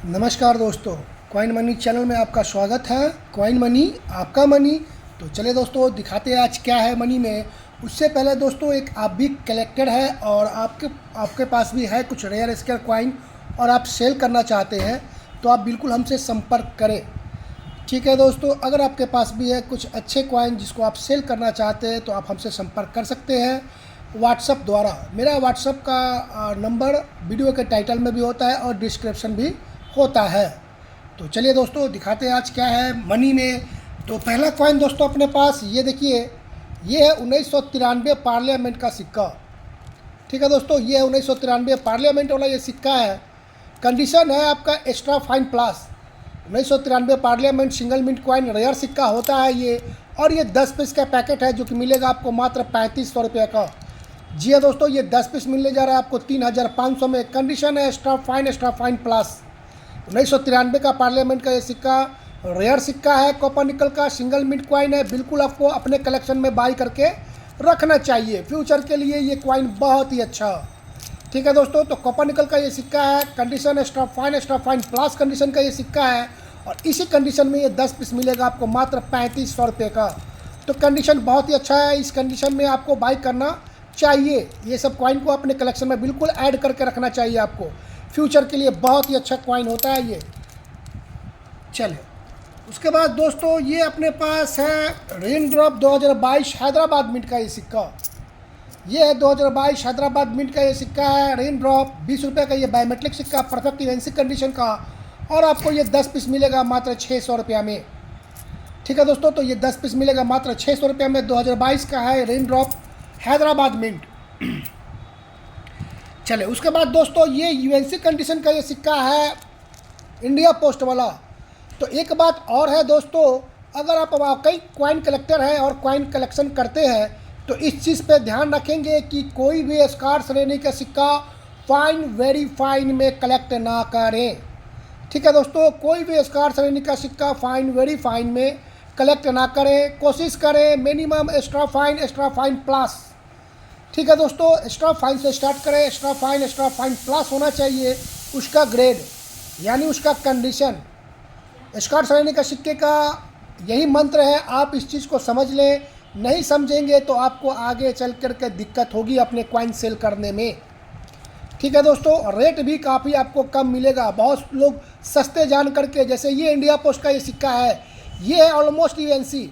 नमस्कार दोस्तों, coin money channel में आपका स्वागत है। कॉइन मनी आपका मनी। तो चलिए दोस्तों, दिखाते हैं आज क्या है मनी में। उससे पहले दोस्तों, एक आप भी कलेक्टर है और आपके पास भी है कुछ रेयर स्केयर कॉइन और आप सेल करना चाहते हैं तो आप बिल्कुल हमसे संपर्क करें। ठीक है दोस्तों, अगर आपके पास भी है कुछ अच्छे कॉइन जिसको आप सेल करना चाहते हैं तो आप हमसे संपर्क कर सकते हैं व्हाट्सअप द्वारा। मेरा व्हाट्सअप का नंबर वीडियो के टाइटल में भी होता है और डिस्क्रिप्शन भी होता है। तो चलिए दोस्तों, दिखाते हैं आज क्या है मनी में। तो पहला कॉइन दोस्तों अपने पास ये देखिए, ये है 1993 पार्लियामेंट का सिक्का। ठीक है दोस्तों, ये है 1993 पार्लियामेंट वाला ये सिक्का है। कंडीशन है आपका extra fine plus. 1993 parliament single mint coin rare सिक्का होता है ये, और ये 10 पीस का पैकेट है जो कि मिलेगा आपको मात्र 3500 रुपये का। जी हाँ दोस्तों, ये 10 पीस मिलने जा रहा है आपको 3500 में। कंडीशन है एक्स्ट्रा फाइन प्लस। 1993 का पार्लियामेंट का ये सिक्का रेयर सिक्का है, कॉपर निकल का सिंगल मिंट कॉइन है। बिल्कुल आपको अपने कलेक्शन में बाई करके रखना चाहिए, फ्यूचर के लिए ये कॉइन बहुत ही अच्छा। ठीक है दोस्तों, तो कॉपर निकल का ये सिक्का है। Condition extra fine plus condition का ये सिक्का है, और इसी कंडीशन में ये 10 पीस मिलेगा आपको मात्र 3500 रुपये का। तो कंडीशन बहुत ही अच्छा है, इस कंडीशन में आपको बाई करना चाहिए। ये सब कॉइन को अपने कलेक्शन में बिल्कुल ऐड करके रखना चाहिए आपको, फ्यूचर के लिए बहुत ही अच्छा कॉइन होता है ये। चलिए उसके बाद दोस्तों, ये अपने पास है रेन ड्रॉप 2022 हैदराबाद मिंट का ये सिक्का। ये है 2022 हैदराबाद मिंट का ये सिक्का है। रेन ड्रॉप 20 रुपये का ये बायोमेट्रिक सिक्का, परफेक्ट इवेंसिक कंडीशन का, और आपको ये 10 पीस मिलेगा मात्र 600 रुपये में। ठीक है दोस्तों, तो ये 10 पीस मिलेगा मात्र 600 रुपये में। 2022 का है रेन ड्रॉप हैदराबाद मिंट। चले उसके बाद दोस्तों, ये यूएनसी कंडीशन का ये सिक्का है इंडिया पोस्ट वाला। तो एक बात और है दोस्तों, अगर आप वाकई कॉइन कलेक्टर हैं और कॉइन कलेक्शन करते हैं तो इस चीज़ पे ध्यान रखेंगे कि कोई भी स्कार श्रेणी का सिक्का फाइन वेरी फाइन में कलेक्ट ना करें। ठीक है दोस्तों, कोई भी स्कार श्रेणी का सिक्का फाइन वेरी फाइन में कलेक्ट ना करें। कोशिश करें मिनिमम एक्स्ट्रा फाइन प्लस। ठीक है दोस्तों, एक्स्ट्रा फाइन से स्टार्ट करें। एक्स्ट्रा फाइन प्लस होना चाहिए उसका ग्रेड, यानी उसका कंडीशन। स्कॉट श्रेणी का सिक्के का यही मंत्र है, आप इस चीज़ को समझ लें। नहीं समझेंगे तो आपको आगे चल कर के दिक्कत होगी अपने कॉइन सेल करने में। ठीक है दोस्तों, रेट भी काफ़ी आपको कम मिलेगा। बहुत लोग सस्ते जान करके, जैसे ये इंडिया पोस्ट का ये सिक्का है, ये है ऑलमोस्ट यूएनसी।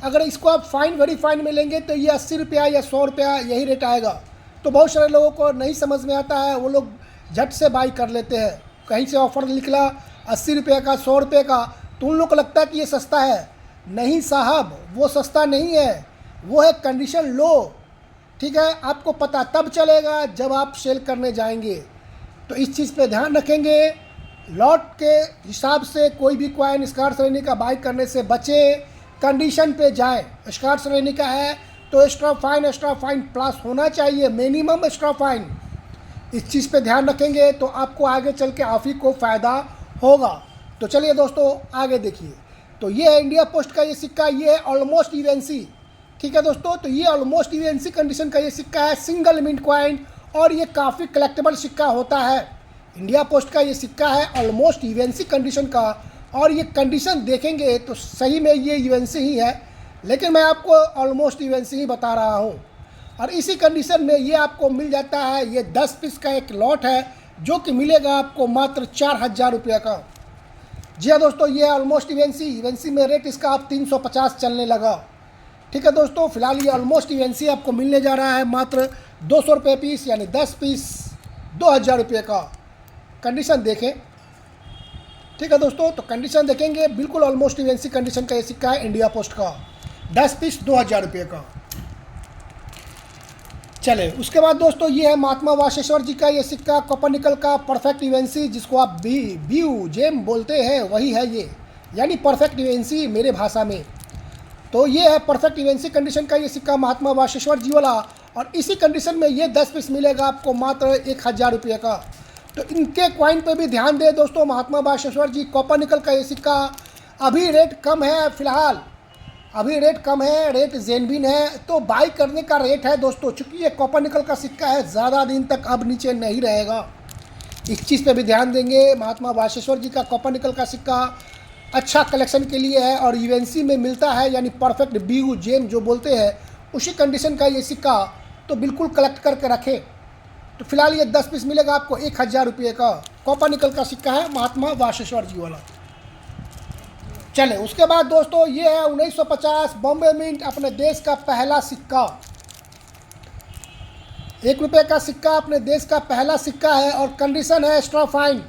अगर इसको आप फाइन वेरी फाइन में लेंगे तो ये 80 रुपया या 100 रुपया यही रेट आएगा। तो बहुत सारे लोगों को नहीं समझ में आता है, वो लोग झट से बाई कर लेते हैं। कहीं से ऑफ़र निकला 80 रुपये का, 100 रुपये का, तो उन लोग को लगता है कि ये सस्ता है। नहीं साहब, वो सस्ता नहीं है, वो है कंडीशन लो। ठीक है, आपको पता तब चलेगा जब आप सेल करने जाएंगे। तो इस चीज़ पे ध्यान रखेंगे। लॉट के हिसाब से कोई भी कॉइन स्कार श्रेणी का बाई करने से बचे, कंडीशन पे जाए। स्कार श्रेणी का है तो एक्स्ट्रा फाइन प्लस होना चाहिए, मिनिमम एक्स्ट्रा फाइन। इस चीज़ पे ध्यान रखेंगे तो आपको आगे चल के आप ही को फ़ायदा होगा। तो चलिए दोस्तों आगे देखिए। तो ये है इंडिया पोस्ट का ये सिक्का, ये है ऑलमोस्ट यूएनसी। ठीक है दोस्तों, तो ये ऑलमोस्ट यूएनसी कंडीशन का ये सिक्का है, सिंगल मिंट कॉइन, और ये काफ़ी कलेक्टेबल सिक्का होता है। इंडिया पोस्ट का ये सिक्का है ऑलमोस्ट यूएनसी कंडीशन का, और ये कंडीशन देखेंगे तो सही में ये यूएनसी ही है, लेकिन मैं आपको ऑलमोस्ट यूएनसी ही बता रहा हूँ। और इसी कंडीशन में ये आपको मिल जाता है। ये 10 पीस का एक लॉट है जो कि मिलेगा आपको मात्र 4000 रुपये का। जी हाँ दोस्तों, ये ऑलमोस्ट यूएनसी में रेट इसका आप 350 चलने लगा। ठीक है दोस्तों, फिलहाल ये ऑलमोस्ट यूएनसी आपको मिलने जा रहा है मात्र 200 रुपये पीस, यानी 10 पीस 2000 रुपये का। कंडीशन देखें। ठीक है दोस्तों, तो कंडीशन देखेंगे, बिल्कुल ऑलमोस्ट यूएनसी कंडीशन का ये सिक्का है इंडिया पोस्ट का, 10 पीस 2000 रुपये का। चले उसके बाद दोस्तों, ये है महात्मा वाशेश्वर जी का ये सिक्का, कॉपर निकल का, परफेक्ट यूएनसी, जिसको आप बीयू जेम बोलते हैं, वही है ये, यानी परफेक्ट यूएनसी मेरे भाषा में। तो ये है परफेक्ट यूएनसी कंडीशन का ये सिक्का महात्मा वाशेश्वर जी वाला, और इसी कंडीशन में ये 10 पीस मिलेगा आपको मात्र 1000 रुपये का। तो इनके कॉइन पे भी ध्यान दें दोस्तों। महात्मा वाशेश्वर जी कॉपर निकल का ये सिक्का अभी रेट कम है, फिलहाल अभी रेट कम है, रेट जेनविन है, तो बाई करने का रेट है दोस्तों। चूँकि ये कॉपर निकल का सिक्का है, ज़्यादा दिन तक अब नीचे नहीं रहेगा। इस चीज़ पे भी ध्यान देंगे। महात्मा वाशेश्वर जी का कॉपर निकल का सिक्का अच्छा कलेक्शन के लिए है और यूएनसी में मिलता है, यानी परफेक्ट बीयू जेम जो बोलते हैं, उसी कंडीशन का ये सिक्का तो बिल्कुल कलेक्ट करके रखें। तो फिलहाल ये 10 पीस मिलेगा आपको 1000 रुपये का कॉपर निकल का सिक्का है, महात्मा वाशेश्वर जी वाला। चले उसके बाद दोस्तों ये है 1950 बॉम्बे मिंट, अपने देश का पहला सिक्का। 1 रुपये का सिक्का अपने देश का पहला सिक्का है और कंडीशन है एक्स्ट्रा फाइन।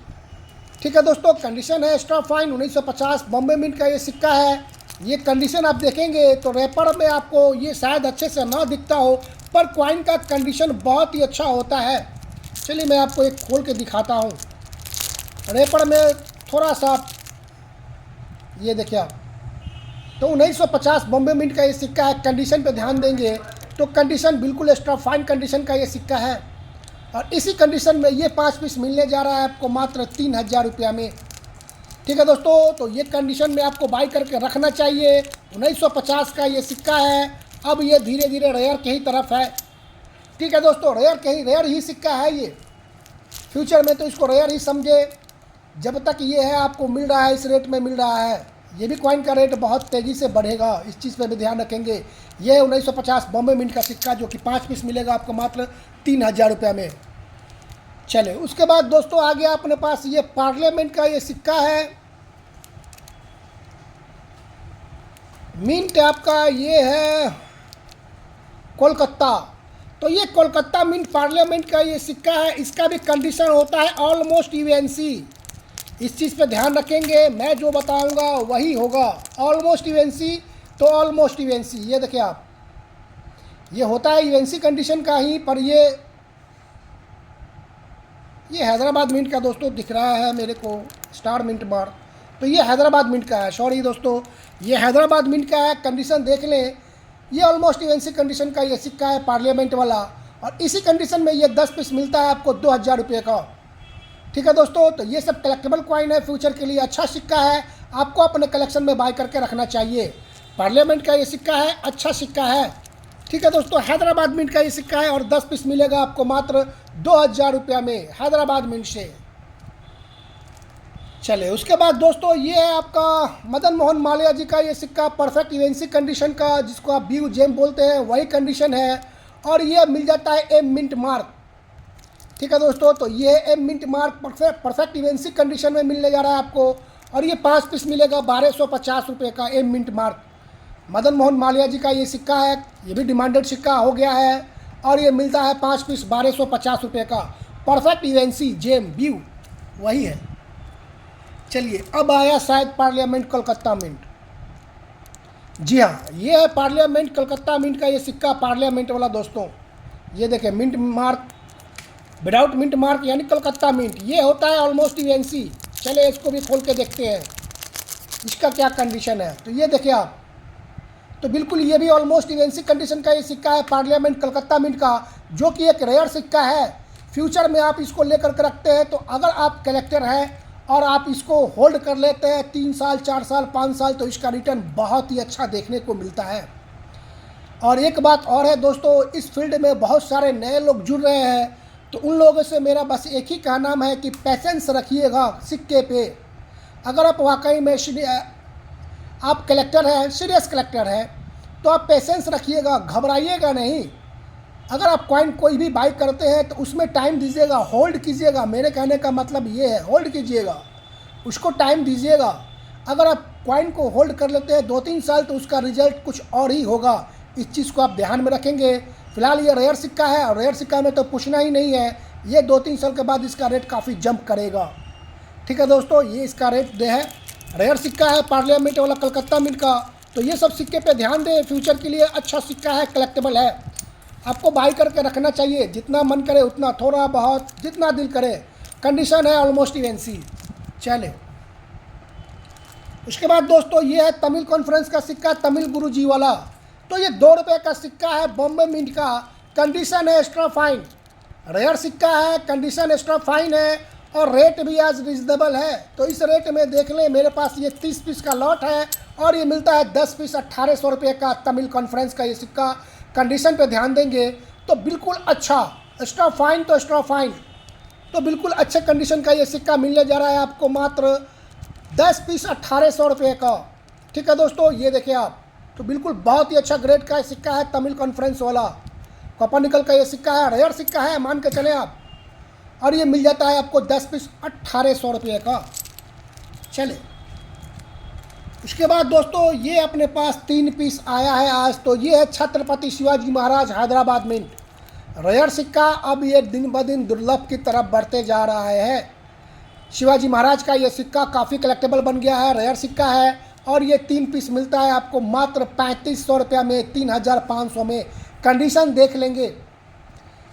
ठीक है दोस्तों, कंडीशन है एक्स्ट्रा फाइन। 1950 बॉम्बे मिंट का ये सिक्का है। ये कंडीशन आप देखेंगे तो रैपर में आपको ये शायद अच्छे से ना दिखता हो, पर कॉइन का कंडीशन बहुत ही अच्छा होता है। चलिए मैं आपको एक खोल के दिखाता हूँ। रैपर में थोड़ा सा ये देखिए आप, तो 1950 बॉम्बे मिंट का ये सिक्का है। कंडीशन पे ध्यान देंगे तो कंडीशन बिल्कुल एक्स्ट्रा फाइन कंडीशन का ये सिक्का है और इसी कंडीशन में ये 5 पीस मिलने जा रहा है आपको मात्र 3000 रुपया में। ठीक है दोस्तों, तो ये कंडीशन में आपको बाई करके रखना चाहिए। 1950 का ये सिक्का है। अब ये धीरे धीरे रेयर के ही तरफ है। ठीक है दोस्तों, रेयर ही सिक्का है ये। फ्यूचर में तो इसको रेयर ही समझे। जब तक ये है आपको मिल रहा है, इस रेट में मिल रहा है, ये भी कॉइन का रेट बहुत तेज़ी से बढ़ेगा, इस चीज़ पे भी ध्यान रखेंगे। ये 1950 बॉम्बे मिंट का सिक्का जो कि 5 पीस मिलेगा आपको मात्र 3000 रुपये में। चले उसके बाद दोस्तों आ गया अपने पास ये पार्लियामेंट का ये सिक्का है। मिंट आपका ये है कोलकाता। तो ये कोलकाता मिंट पार्लियामेंट का ये सिक्का है। इसका भी कंडीशन होता है ऑलमोस्ट यूएनसी। इस चीज़ पे ध्यान रखेंगे, मैं जो बताऊंगा वही होगा। ऑलमोस्ट यूएनसी तो ऑलमोस्ट यूएनसी। ये देखिए आप, ये होता है यूएनसी कंडीशन का ही, पर ये हैदराबाद मिंट का दोस्तों दिख रहा है मेरे को, स्टार मिंट बार। तो ये हैदराबाद मिंट का है, सॉरी दोस्तों, ये हैदराबाद मिंट का है। कंडीशन देख लें, ये ऑलमोस्ट यूएनसी कंडीशन का ये सिक्का है पार्लियामेंट वाला और इसी कंडीशन में ये 10 पीस मिलता है आपको 2000 रुपये का। ठीक है दोस्तों, तो ये सब कलेक्टेबल कॉइन है, फ्यूचर के लिए अच्छा सिक्का है, आपको अपने कलेक्शन में बाय करके रखना चाहिए। पार्लियामेंट का ये सिक्का है, अच्छा सिक्का है। ठीक है दोस्तों, हैदराबाद मिंट का ये सिक्का है और 10 पीस मिलेगा आपको मात्र 2000 रुपया में हैदराबाद मिंट से। चले उसके बाद दोस्तों ये है आपका मदन मोहन मालवीय जी का ये सिक्का, परफेक्ट यूएनसी कंडीशन का, जिसको आप बीयू जेम बोलते हैं, वही कंडीशन है और ये मिल जाता है एम मिंट मार्क। ठीक है दोस्तों, तो ये M mint mark perfect UNC condition में मिलने जा रहा है आपको और ये 5 पीस मिलेगा 1250 रुपये का M mint mark. Madan Mohan Malviya ji का ये सिक्का है, ये भी डिमांडेड सिक्का हो गया है और ये मिलता है 5 पीस 1250 रुपये का। परफेक्ट यूएनसी जेम बीयू वही है। चलिए अब आया शायद पार्लियामेंट कलकत्ता मिंट। जी हाँ, ये है पार्लियामेंट कलकत्ता मिंट का ये सिक्का, पार्लियामेंट वाला दोस्तों। ये देखें, mint mark without mint mark यानी कलकत्ता मिंट। ये होता है ऑलमोस्ट यूएनसी। चले इसको भी खोल के देखते हैं इसका क्या कंडीशन है। तो ये देखिए आप, तो बिल्कुल ये भी ऑलमोस्ट यूएनसी कंडीशन का ये सिक्का है पार्लियामेंट कलकत्ता मिंट का, जो कि एक रेयर सिक्का है। फ्यूचर में आप इसको लेकर के रखते हैं तो अगर आप कलेक्टर हैं और आप इसको होल्ड कर लेते हैं 3 साल 4 साल 5 साल, तो इसका रिटर्न बहुत ही अच्छा देखने को मिलता है। और एक बात और है दोस्तों, इस फील्ड में बहुत सारे नए लोग जुड़ रहे हैं, तो उन लोगों से मेरा बस एक ही कहना है कि पैसेंस रखिएगा सिक्के पे। अगर आप वाकई में आप कलेक्टर हैं, सीरियस कलेक्टर हैं, तो आप पेशेंस रखिएगा, घबराइएगा नहीं। अगर आप कॉइन कोई भी बाई करते हैं तो उसमें टाइम दीजिएगा, होल्ड कीजिएगा। मेरे कहने का मतलब ये है, होल्ड कीजिएगा, उसको टाइम दीजिएगा। अगर आप कॉइन को होल्ड कर लेते हैं 2-3 साल तो उसका रिजल्ट कुछ और ही होगा। इस चीज़ को आप ध्यान में रखेंगे। फिलहाल ये रेयर सिक्का है और रेयर सिक्का में तो पूछना ही नहीं है, ये 2-3 साल के बाद इसका रेट काफ़ी जंप करेगा। ठीक है दोस्तों, ये इसका रेट है, रेयर सिक्का है पार्लियामेंट वाला कलकत्ता मिंट का। तो ये सब सिक्के पे ध्यान दें, फ्यूचर के लिए अच्छा सिक्का है, कलेक्टेबल है, आपको बाई करके रखना चाहिए। जितना मन करे उतना, थोड़ा बहुत जितना दिल करे। कंडीशन है ऑलमोस्ट यूएनसी। चले उसके बाद दोस्तों ये है तमिल कॉन्फ्रेंस का सिक्का, तमिल गुरुजी वाला। तो ये 2 रुपये का सिक्का है बॉम्बे मिंट का, कंडीशन है एक्स्ट्रा फाइन। रेयर सिक्का है, कंडीशन एक्स्ट्रा फाइन है और रेट भी आज रिजनेबल है। तो इस रेट में देख लें, मेरे पास ये 30 पीस का लॉट है और ये मिलता है 10 पीस 1800 रुपये का तमिल कॉन्फ्रेंस का ये सिक्का। कंडीशन पे ध्यान देंगे तो बिल्कुल अच्छा, एक्स्ट्रा फाइन तो एक्स्ट्रा फाइन। तो बिल्कुल अच्छे कंडीशन का ये सिक्का मिलने जा रहा है आपको मात्र 10 पीस 1800 रुपये का। ठीक है दोस्तों, ये देखिए आप, तो बिल्कुल बहुत ही अच्छा ग्रेड का सिक्का है, तमिल कॉन्फ्रेंस वाला कॉपर निकल का ये सिक्का है, रेयर सिक्का है मान के चले आप। और ये मिल जाता है आपको 10 पीस 1800 रुपये का। चले उसके बाद दोस्तों ये अपने पास 3 पीस आया है आज, तो ये है छत्रपति शिवाजी महाराज हैदराबाद मिंट रेयर सिक्का। अब ये दिन ब दिन दुर्लभ की तरफ बढ़ते जा रहा है। शिवाजी महाराज का ये सिक्का काफ़ी कलेक्टेबल बन गया है, रेयर सिक्का है। और ये 3 पीस मिलता है आपको मात्र 3500 रुपया में, 3500 में। कंडीशन देख लेंगे,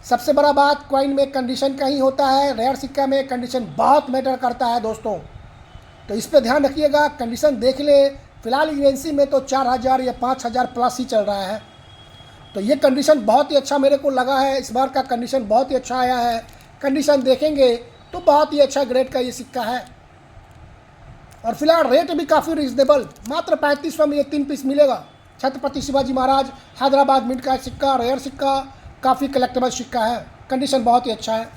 सबसे बड़ा बात क्वाइन में कंडीशन का ही होता है, रेयर सिक्का में कंडीशन बहुत मैटर करता है दोस्तों, तो इस पर ध्यान रखिएगा। कंडीशन देख ले, फिलहाल यूएनसी में तो 4000 या 5000 प्लस ही चल रहा है, तो ये कंडीशन बहुत ही अच्छा मेरे को लगा है। इस बार का कंडीशन बहुत ही अच्छा आया है, कंडीशन देखेंगे तो बहुत ही अच्छा ग्रेड का ये सिक्का है। और फिलहाल रेट भी काफ़ी रिजनेबल, मात्र 3500 में ये 3 पीस मिलेगा। छत्रपति शिवाजी महाराज हैदराबाद मिंट का सिक्का, रेयर सिक्का, काफ़ी कलेक्टेबल सिक्का है, कंडीशन बहुत ही अच्छा है।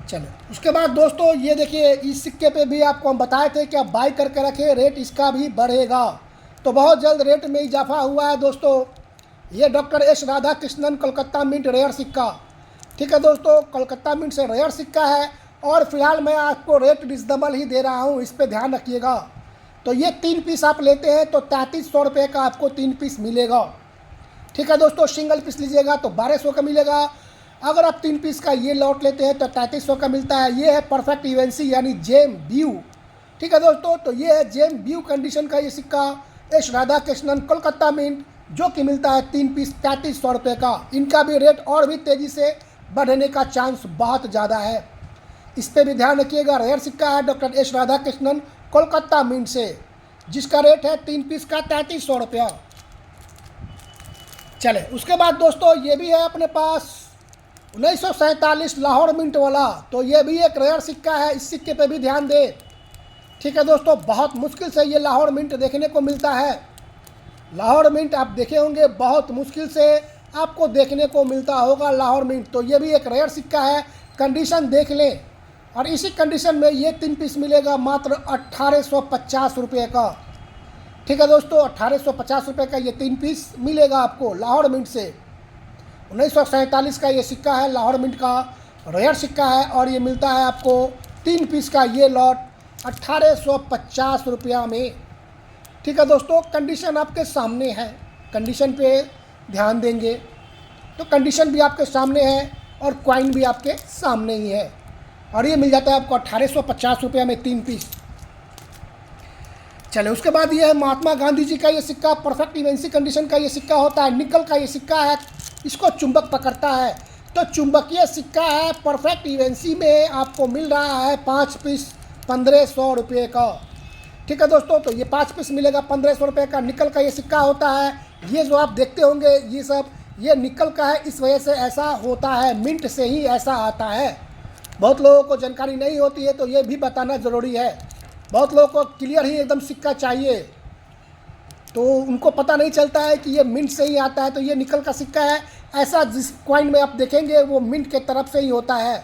चलो उसके बाद दोस्तों ये देखिए, इस सिक्के पे भी आपको हम बताए थे कि आप बाई करके रखें, रेट इसका भी बढ़ेगा, तो बहुत जल्द रेट में इजाफा हुआ है दोस्तों। ये doctor S Radha Krishnan Kolkata mint rare सिक्का, ठीक है दोस्तों, कोलकाता मिंट से रेयर सिक्का है। और फिलहाल मैं आपको रेट रिजनेबल ही दे रहा हूँ, इस पर ध्यान रखिएगा। तो ये 3 पीस आप लेते हैं तो 3300 रुपये का आपको 3 पीस मिलेगा। ठीक है दोस्तों, सिंगल पीस लीजिएगा तो 1200 का मिलेगा। अगर आप 3 पीस का ये लॉट लेते हैं तो 3300 का मिलता है। ये है परफेक्ट यूएनसी यानी जेम ब्यू। ठीक है दोस्तों, तो ये है जेम ब्यू कंडीशन का ये सिक्का, एस राधा कृष्णन कोलकाता मिंट, जो कि मिलता है 3 पीस 3300 रुपये का। इनका भी रेट और भी तेज़ी से बढ़ने का चांस बहुत ज़्यादा है, इस पर भी ध्यान रखिएगा। रेयर सिक्का है doctor S Radha Krishnan Kolkata mint से, जिसका रेट है 3 पीस का 3300 रुपया। चले उसके बाद दोस्तों ये भी है अपने पास 1947 लाहौर मिंट वाला, तो ये भी एक रेयर सिक्का है, इस सिक्के पे भी ध्यान दे। ठीक है दोस्तों, बहुत मुश्किल से ये लाहौर मिंट देखने को मिलता है। लाहौर मिंट आप देखे होंगे, बहुत मुश्किल से आपको देखने को मिलता होगा लाहौर मिंट, तो ये भी एक रेयर सिक्का है, कंडीशन देख लें। और इसी कंडीशन में ये 3 पीस मिलेगा मात्र 1850 रुपये का। ठीक है दोस्तों, 1850 रुपये का ये 3 पीस मिलेगा आपको लाहौर मिंट से। 1947 का ये सिक्का है, लाहौर मिंट का रेयर सिक्का है, और ये मिलता है आपको 3 पीस का ये लॉट 1850 रुपया में। ठीक है दोस्तों, कंडीशन आपके सामने है, कंडीशन पे ध्यान देंगे तो कंडीशन भी आपके सामने है और क्वाइन भी आपके सामने ही है। और ये मिल जाता है आपको 1850 रुपया में 3 पीस। चले उसके बाद ये है महात्मा गांधी जी का ये सिक्का, परफेक्ट यूएनसी कंडीशन का ये सिक्का होता है, निकल का ये सिक्का है, इसको चुंबक पकड़ता है, तो चुंबकीय सिक्का है, परफेक्ट यूएनसी में आपको मिल रहा है 5 पीस 1500 रुपये का। ठीक है दोस्तों, तो ये 5 पीस मिलेगा 1500 रुपये का। निकल का ये सिक्का होता है, ये जो आप देखते होंगे ये सब ये निकल का है, इस वजह से ऐसा होता है, मिंट से ही ऐसा आता है। बहुत लोगों को जानकारी नहीं होती है, तो ये भी बताना ज़रूरी है। बहुत लोगों को क्लियर ही एकदम सिक्का चाहिए, तो उनको पता नहीं चलता है कि ये मिंट से ही आता है, तो ये निकल का सिक्का है। ऐसा जिस कॉइन में आप देखेंगे वो मिंट के तरफ से ही होता है।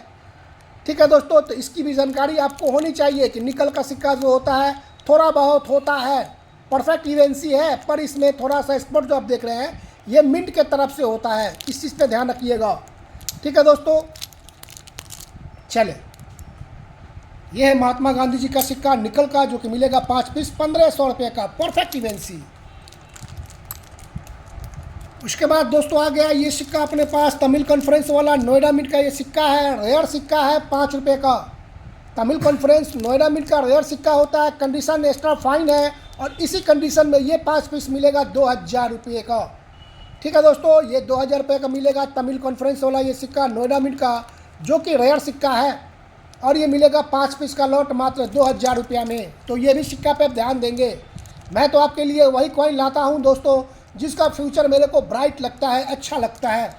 ठीक है दोस्तों, तो इसकी भी जानकारी आपको होनी चाहिए कि निकल का सिक्का जो होता है थोड़ा बहुत होता है, परफेक्ट यूएनसी है, पर इसमें थोड़ा सा स्पॉट जो आप देख रहे हैं ये मिंट के तरफ से होता है, इस चीज़ पे ध्यान रखिएगा। ठीक है दोस्तों, चले ये है महात्मा गांधी जी का सिक्का निकल का, जो कि मिलेगा 5 पीस 1500 रुपये का, परफेक्ट यूएनसी। उसके बाद दोस्तों आ गया ये सिक्का अपने पास तमिल कॉन्फ्रेंस वाला नोएडा मिंट का ये सिक्का है, रेयर सिक्का है 5 रुपये का। तमिल कॉन्फ्रेंस नोएडा मिंट का रेयर सिक्का होता है, कंडीशन एक्स्ट्रा फाइन है, और इसी कंडीशन में ये 5 पीस मिलेगा 2000 रुपये का। ठीक है दोस्तों, ये 2000 रुपये का मिलेगा तमिल कॉन्फ्रेंस वाला ये सिक्का नोएडा मिंट का, जो कि रेयर सिक्का है, और ये मिलेगा 5 पीस का लॉट मात्र 2000 रुपया में। तो ये भी सिक्का पे आप ध्यान देंगे। मैं तो आपके लिए वही कॉइन लाता हूँ दोस्तों जिसका फ्यूचर मेरे को ब्राइट लगता है, अच्छा लगता है।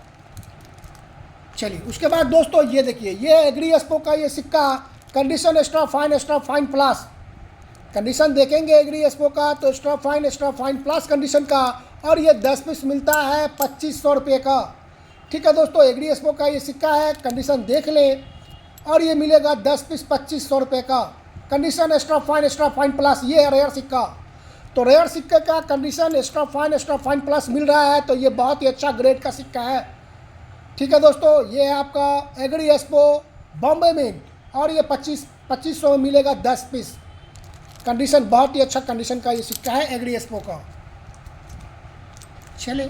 चलिए उसके बाद दोस्तों ये देखिए, ये एग्री एक्सपो का ये सिक्का, condition extra fine plus. Condition देखेंगे एग्री एक्सपो का तो एक्स्ट्रा फाइन प्लस कंडीशन का, और ये 10 पीस मिलता है 2500 रुपये का। ठीक है दोस्तों, एग्री एक्सपो का ये सिक्का है, कंडीशन देख लें। और ये मिलेगा 10 पीस 2500 रुपये का। कंडीशन एक्स्ट्रा फाइन प्लस, ये है रेयर सिक्का। तो रेयर सिक्के का कंडीशन एक्स्ट्रा फाइन प्लस मिल रहा है, तो ये बहुत ही अच्छा ग्रेड का सिक्का है। ठीक है दोस्तों, ये है आपका एग्री एक्सपो बॉम्बे मिंट, और ये 2500 में मिलेगा 10 पीस। कंडीशन बहुत ही अच्छा कंडीशन का ये सिक्का है एग्री एक्सपो का। चले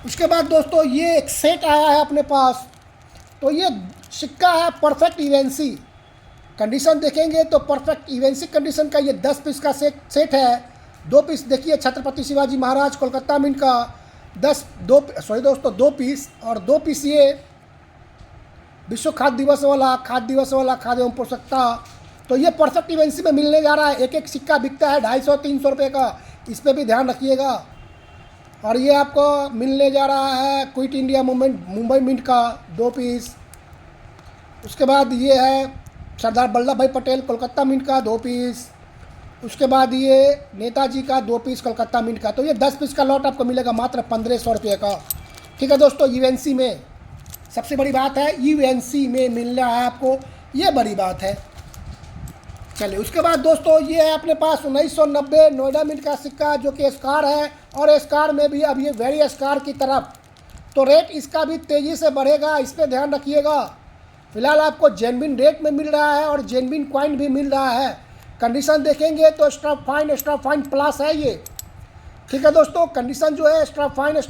उसके बाद दोस्तों ये एक सेट आया है अपने पास। तो ये सिक्का है परफेक्ट इवेंसी। कंडीशन देखेंगे तो परफेक्ट इवेंसी कंडीशन का ये 10 पीस का सेट है। 2 पीस देखिए छत्रपति शिवाजी महाराज कोलकाता मिंट का 2 पीस, और 2 पीस ये विश्व खाद्य दिवस वाला खाद्य एवं पोषकता। तो ये परफेक्ट इवेंसी में मिलने जा रहा है। एक एक सिक्का बिकता है 250-300 रुपये का, इस पर भी ध्यान रखिएगा। और ये आपको मिलने जा रहा है quit India movement Mumbai mint का 2 पीस। उसके बाद ये है सरदार वल्लभ भाई पटेल कोलकाता मिंट का 2 पीस। उसके बाद ये नेताजी का 2 पीस कोलकाता मिंट का। तो ये 10 पीस का लॉट आपको मिलेगा मात्र 1500 रुपये का। ठीक है दोस्तों, यूएनसी में सबसे बड़ी बात है, यूएनसी में मिल रहा है आपको, ये बड़ी बात है। चलिए उसके बाद दोस्तों ये है अपने पास 1990 नोएडा मिंट का सिक्का, जो कि स्कार है, और स्कार में भी अब ये वेरी स्कार की तरफ। तो रेट इसका भी तेज़ी से बढ़ेगा, इस पर ध्यान रखिएगा। फिलहाल आपको जेन्युइन रेट में मिल रहा है और जेन्युइन कॉइन भी मिल रहा है। कंडीशन देखेंगे तो एक्स्ट्रा फाइन प्लस है ये। ठीक है दोस्तों, कंडीशन जो है एक्स्ट्रा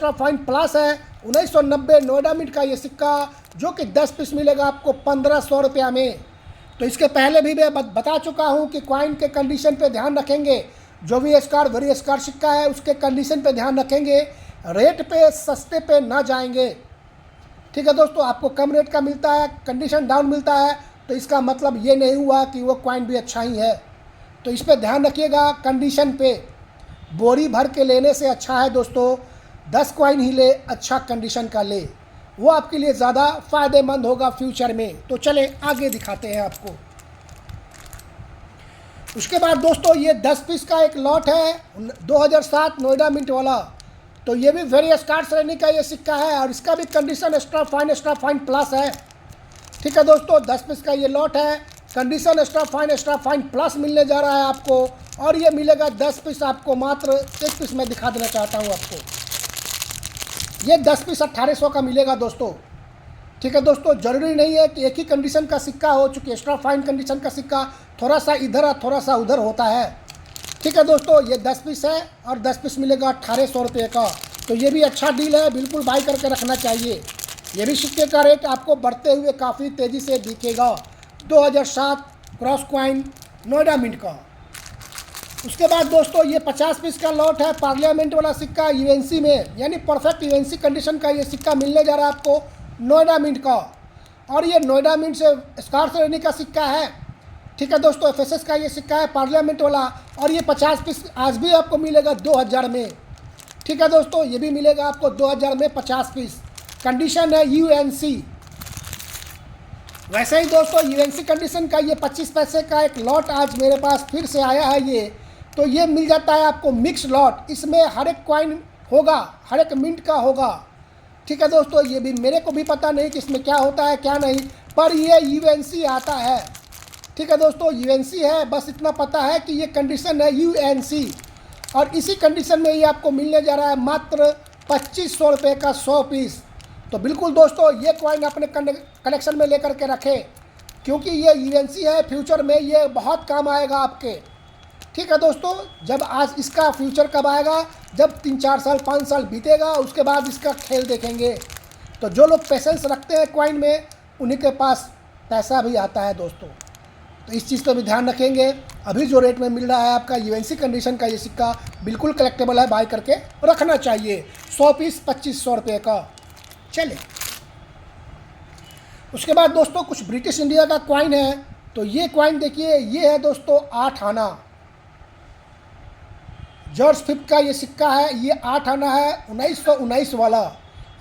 फाइन प्लस है। 1990 नोएडा मिंट का ये सिक्का, जो कि 10 पीस मिलेगा आपको 1500 रुपया में। तो इसके पहले भी मैं बता चुका हूँ कि कॉइन के कंडीशन पे ध्यान रखेंगे। जो भी स्कार वेरी स्कार सिक्का है उसके कंडीशन पे ध्यान रखेंगे, रेट पे सस्ते पे ना जाएंगे। ठीक है दोस्तों, आपको कम रेट का मिलता है, कंडीशन डाउन मिलता है, तो इसका मतलब ये नहीं हुआ कि वो कॉइन भी अच्छा ही है। तो इस पर ध्यान रखिएगा। कंडीशन पे बोरी भर के लेने से अच्छा है दोस्तों 10 कॉइन ही ले, अच्छा कंडीशन का ले, वो आपके लिए ज़्यादा फ़ायदेमंद होगा फ्यूचर में। तो चले आगे दिखाते हैं आपको। उसके बाद दोस्तों ये 10 पीस का एक लॉट है 2007 नोएडा मिंट वाला। तो ये भी वेरी स्कार श्रेणी का ये सिक्का है, और इसका भी कंडीशन एक्स्ट्रा फाइन प्लस है। ठीक है दोस्तों, 10 पीस का ये लॉट है, कंडीशन एक्स्ट्रा फाइन प्लस मिलने जा रहा है आपको। और ये मिलेगा 10 पीस आपको मात्र, एक पीस मैं दिखा देना चाहता हूँ आपको। ये 10 पीस 1800 का मिलेगा दोस्तों। ठीक है दोस्तों, ज़रूरी नहीं है कि एक ही कंडीशन का सिक्का हो, चूँकि एक्स्ट्रा फाइन कंडीशन का सिक्का थोड़ा सा इधर और थोड़ा सा उधर होता है। ठीक है दोस्तों, ये 10 पीस है और 10 पीस मिलेगा 1800 रुपये का। तो ये भी अच्छा डील है, बिल्कुल बाई करके रखना चाहिए। ये भी सिक्के का रेट आपको बढ़ते हुए काफ़ी तेज़ी से दिखेगा। 2007 क्रॉस कॉइन नोएडा मिंट का। उसके बाद दोस्तों ये 50 पीस का लॉट है पार्लियामेंट वाला सिक्का यूएनसी में, यानी परफेक्ट यूएनसी कंडीशन का ये सिक्का मिलने जा रहा है आपको नोएडा मिंट का। और ये नोएडा मिंट से स्कार श्रेणी का सिक्का है। ठीक है दोस्तों, एफएसएस का ये सिक्का है पार्लियामेंट वाला, और ये 50 पीस आज भी आपको मिलेगा 2000 में। ठीक है दोस्तों, ये भी मिलेगा आपको 2000 में 50 पीस। कंडीशन है यूएनसी। वैसे ही दोस्तों यूएनसी कंडीशन का ये 25 पैसे का एक लॉट आज मेरे पास फिर से आया है ये। तो ये मिल जाता है आपको मिक्स लॉट, इसमें हर एक कॉइन होगा, हर एक मिंट का होगा। ठीक है दोस्तों, ये भी मेरे को भी पता नहीं कि इसमें क्या होता है क्या नहीं, पर ये यूएनसी आता है। ठीक है दोस्तों, यूएनसी है, बस इतना पता है कि ये कंडीशन है यूएनसी। और इसी कंडीशन में ये आपको मिलने जा रहा है मात्र 2500 रुपये का 100 पीस। तो बिल्कुल दोस्तों ये कॉइन अपने कलेक्शन में लेकर के रखें, क्योंकि ये यूएनसी है, फ्यूचर में ये बहुत काम आएगा आपके। ठीक है दोस्तों, जब आज इसका फ्यूचर कब आएगा, जब 3-4 साल 5 साल बीतेगा, उसके बाद इसका खेल देखेंगे। तो जो लोग पेशेंस रखते हैं कॉइन में, उन्हीं के पास पैसा भी आता है दोस्तों। तो इस चीज़ का भी ध्यान रखेंगे। अभी जो रेट में मिल रहा है आपका यूएनसी कंडीशन का ये सिक्का बिल्कुल कलेक्टेबल है, बाय करके रखना चाहिए। 100 पीस 2500 रुपये का। चले उसके बाद दोस्तों कुछ ब्रिटिश इंडिया का कॉइन है। तो ये कॉइन देखिए, ये है दोस्तों 8 आना, जॉर्ज 5 का ये सिक्का है। ये 8 आना है 1919 वाला।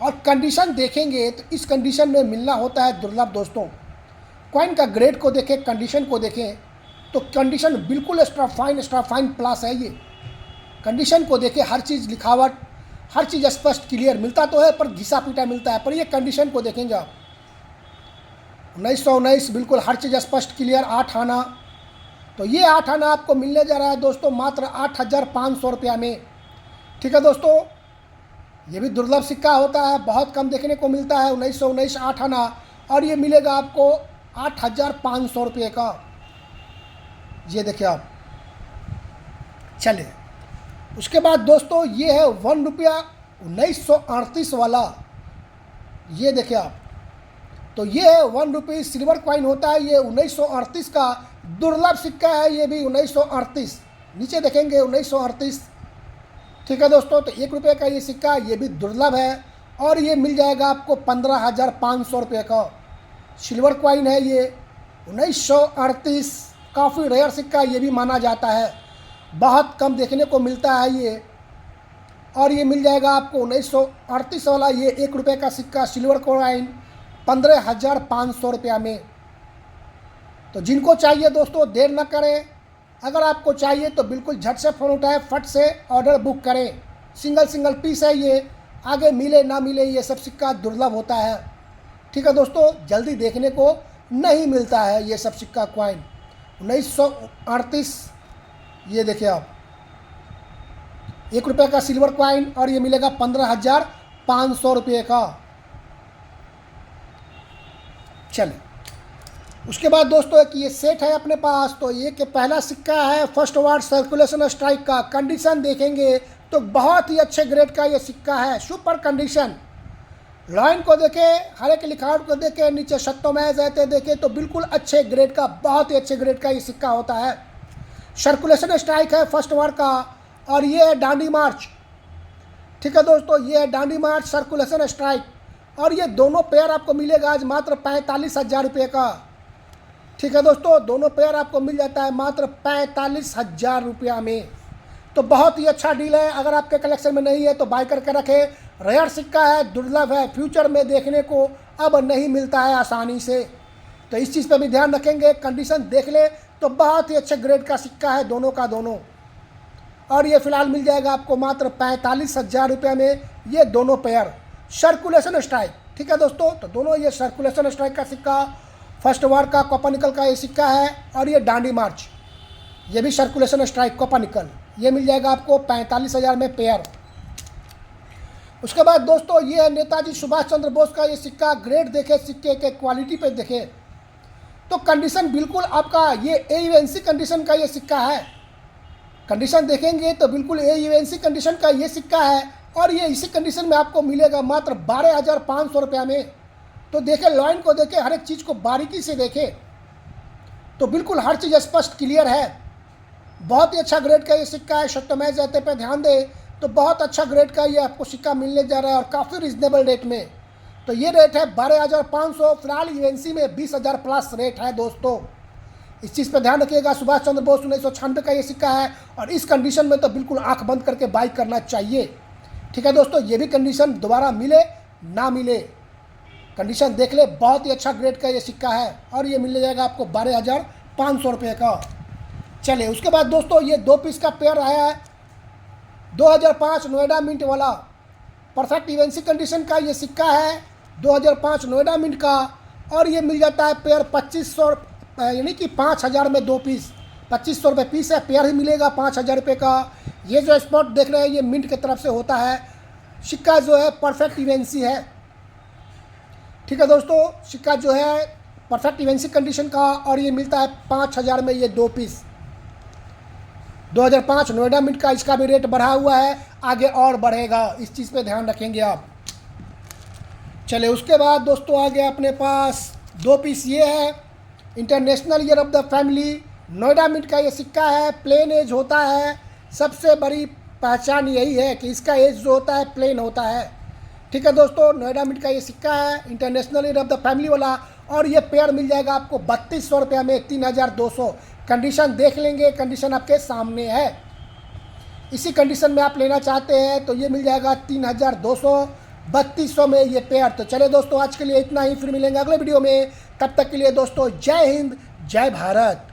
और कंडीशन देखेंगे तो इस कंडीशन में मिलना होता है दुर्लभ दोस्तों। कॉइन का ग्रेड को देखें, कंडीशन को देखें, तो कंडीशन बिल्कुल एक्स्ट्रा फाइन प्लस है। ये कंडीशन को देखें, हर चीज़ लिखावट, हर चीज़ स्पष्ट क्लियर मिलता तो है, पर घिसा पीटा मिलता है। पर ये कंडीशन को देखेंगे आप, 1919 बिल्कुल हर चीज़ स्पष्ट क्लियर 8 आना। तो ये 8 आना आपको मिलने जा रहा है दोस्तों मात्र 8,500 रुपया में। ठीक है दोस्तों, ये भी दुर्लभ सिक्का होता है, बहुत कम देखने को मिलता है 1919 8 आना, और ये मिलेगा आपको 8,500 रुपये का। ये देखिए आप। चलिए उसके बाद दोस्तों ये है 1 रुपया 1938 वाला। ये देखिए आप। तो ये है 1 रुपये सिल्वर कॉइन होता है, ये 1938 का दुर्लभ सिक्का है, ये भी 1938। नीचे देखेंगे 1938। ठीक है दोस्तों, तो 1 रुपये का ये सिक्का, ये भी दुर्लभ है, और ये मिल जाएगा आपको 15,500 रुपये का सिल्वर कॉइन है ये 1938। काफ़ी रेयर सिक्का ये भी माना जाता है, बहुत कम देखने को मिलता है ये, और ये मिल जाएगा आपको 1938 वाला ये 1 रुपये का सिक्का सिल्वर कॉइन 15,500 रुपया में। तो जिनको चाहिए दोस्तों देर न करें, अगर आपको चाहिए तो बिल्कुल झट से फ़ोन उठाएं, फट से ऑर्डर बुक करें। सिंगल सिंगल पीस है ये, आगे मिले ना मिले ये सब सिक्का दुर्लभ होता है। ठीक है दोस्तों, जल्दी देखने को नहीं मिलता है ये सब सिक्का कॉइन 1938। ये देखिए आप 1 रुपये का सिल्वर कॉइन, और ये मिलेगा 15,500 रुपये का। चलिए उसके बाद दोस्तों एक ये सेट है अपने पास। तो ये कि पहला सिक्का है फर्स्ट वार्ड सर्कुलेशन स्ट्राइक का। कंडीशन देखेंगे तो बहुत ही अच्छे ग्रेड का ये सिक्का है, सुपर कंडीशन। लाइन को देखे, हर एक लिखावट को देखे, नीचे शक्तोमैज रहते देखे तो बिल्कुल अच्छे ग्रेड का, बहुत ही अच्छे ग्रेड का ये सिक्का होता है। सर्कुलेशन स्ट्राइक है फर्स्ट वार्ड का, और ये है डांडी मार्च। ठीक है दोस्तों, ये है डांडी मार्च सर्कुलेशन स्ट्राइक, और ये दोनों पेयर आपको मिलेगा आज मात्र 45,000 रुपये का। ठीक है दोस्तों, दोनों पेयर आपको मिल जाता है मात्र 45,000 रुपया में। तो बहुत ही अच्छा डील है, अगर आपके कलेक्शन में नहीं है तो बाय करके रखें। रेयर सिक्का है, दुर्लभ है, फ्यूचर में देखने को अब नहीं मिलता है आसानी से, तो इस चीज़ पर भी ध्यान रखेंगे। कंडीशन देख ले तो बहुत ही अच्छे ग्रेड का सिक्का है दोनों का दोनों, और ये फिलहाल मिल जाएगा आपको मात्र 45,000 रुपये में ये दोनों पेयर सर्कुलेशन स्ट्राइक। ठीक है दोस्तों, तो दोनों ये सर्कुलेशन स्ट्राइक का सिक्का, फर्स्ट वार का कॉपर निकल का ये सिक्का है, और ये डांडी मार्च ये भी सर्कुलेशन स्ट्राइक कॉपर निकल, ये मिल जाएगा आपको 45,000 में पेयर। उसके बाद दोस्तों ये है नेताजी सुभाष चंद्र बोस का ये सिक्का। ग्रेड देखे सिक्के के, क्वालिटी पे देखे तो कंडीशन बिल्कुल आपका ये AUNC कंडीशन का ये सिक्का है। कंडीशन देखेंगे तो बिल्कुल AUNC कंडीशन का ये सिक्का है, और ये इसी कंडीशन में आपको मिलेगा मात्र 12,500 रुपया में। तो देखें, लाइन को देखें, हर एक चीज़ को बारीकी से देखें तो बिल्कुल हर चीज़ स्पष्ट क्लियर है। बहुत ही अच्छा ग्रेड का ये सिक्का है। शक्तोमैज रहते पे ध्यान दें तो बहुत अच्छा ग्रेड का ये आपको सिक्का मिलने जा रहा है, और काफ़ी रिजनेबल रेट में। तो ये रेट है 12,500। फिलहाल UNC में 20,000 प्लस रेट है दोस्तों, इस चीज़ पर ध्यान रखिएगा। सुभाष चंद्र बोस 1996 का ये सिक्का है, और इस कंडीशन में तो बिल्कुल आंख बंद करके बाई करना चाहिए। ठीक है दोस्तों, ये भी कंडीशन दोबारा मिले ना मिले, कंडीशन देख ले, बहुत ही अच्छा ग्रेड का ये सिक्का है, और ये मिल जाएगा आपको 12,500 रुपये का। चलिए उसके बाद दोस्तों ये 2 पीस का पेयर आया है 2005 नोएडा मिंट वाला। परफेक्ट UNC कंडीशन का ये सिक्का है 2005 नोएडा मिंट का, और ये मिल जाता है पेयर 2500, यानी कि 5,000 में 2 पीस, 2500 रुपये पीस है, पेयर ही मिलेगा 5,000 रुपये का। ये जो स्पॉट देख रहे हैं ये मिंट की तरफ से होता है। सिक्का जो है परफेक्ट UNC है। ठीक है दोस्तों, सिक्का जो है परफेक्ट UNC कंडीशन का, और ये मिलता है 5,000 में ये 2 पीस। 2005 नोएडा मिंट का, इसका भी रेट बढ़ा हुआ है, आगे और बढ़ेगा, इस चीज़ पे ध्यान रखेंगे आप। चले उसके बाद दोस्तों आ गया अपने पास 2 पीस ये है international year of the family. Noida mint का ये सिक्का है, प्लेन एज होता है। सबसे बड़ी पहचान यही है कि इसका एज जो होता है प्लेन होता है। ठीक है दोस्तों, नोएडा मिंट का ये सिक्का है international year of the family वाला, और ये पेयर मिल जाएगा आपको 3200 रुपये में 3,200। कंडीशन देख लेंगे, कंडीशन आपके सामने है। इसी कंडीशन में आप लेना चाहते हैं तो ये मिल जाएगा 3,200 3200 में ये पेयर। तो चले दोस्तों, आज के लिए इतना ही, फिर मिलेंगे अगले वीडियो में। तब तक के लिए दोस्तों जय हिंद, जय भारत।